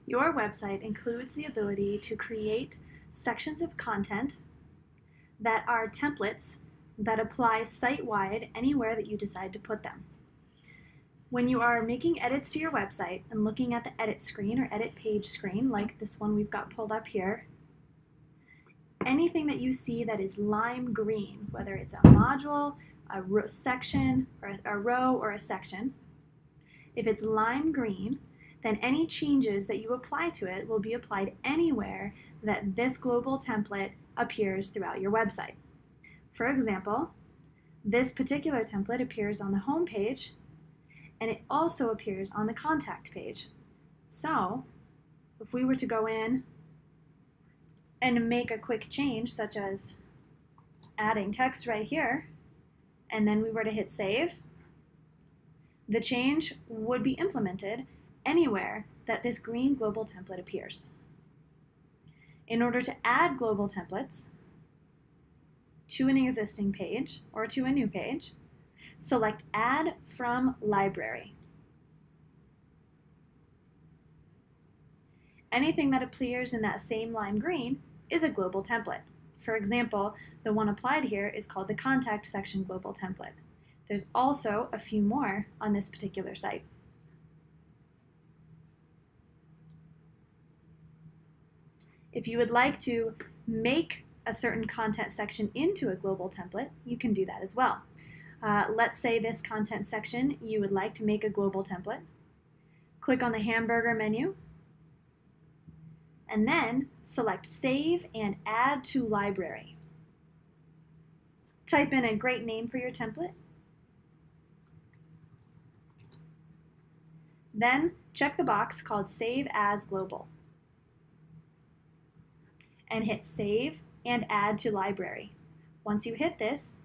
Your website includes the ability to create sections of content that are templates that apply site-wide anywhere that you decide to put them. When you are making edits to your website and looking at the edit screen or edit page screen, like this one we've got pulled up here, anything that you see that is lime green, whether it's a module, a section, or a row or a section, if it's lime green, then any changes that you apply to it will be applied anywhere that this global template appears throughout your website. For example, this particular template appears on the home page, and it also appears on the contact page. So if we were to go in and make a quick change, such as adding text right here, and then we were to hit save, the change would be implemented anywhere that this green global template appears. In order to add global templates to an existing page or to a new page, select Add from Library. Anything that appears in that same lime green is a global template. For example, the one applied here is called the Contact Section Global Template. There's also a few more on this particular site. If you would like to make a certain content section into a global template, you can do that as well. Let's say this content section you would like to make a global template. Click on the hamburger menu, and then select Save and Add to Library. Type in a great name for your template. Then check the box called Save as Global and hit Save and Add to Library. Once you hit this,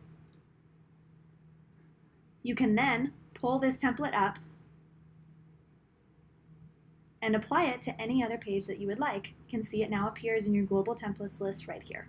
you can then pull this template up and apply it to any other page that you would like. You can see it now appears in your global templates list right here.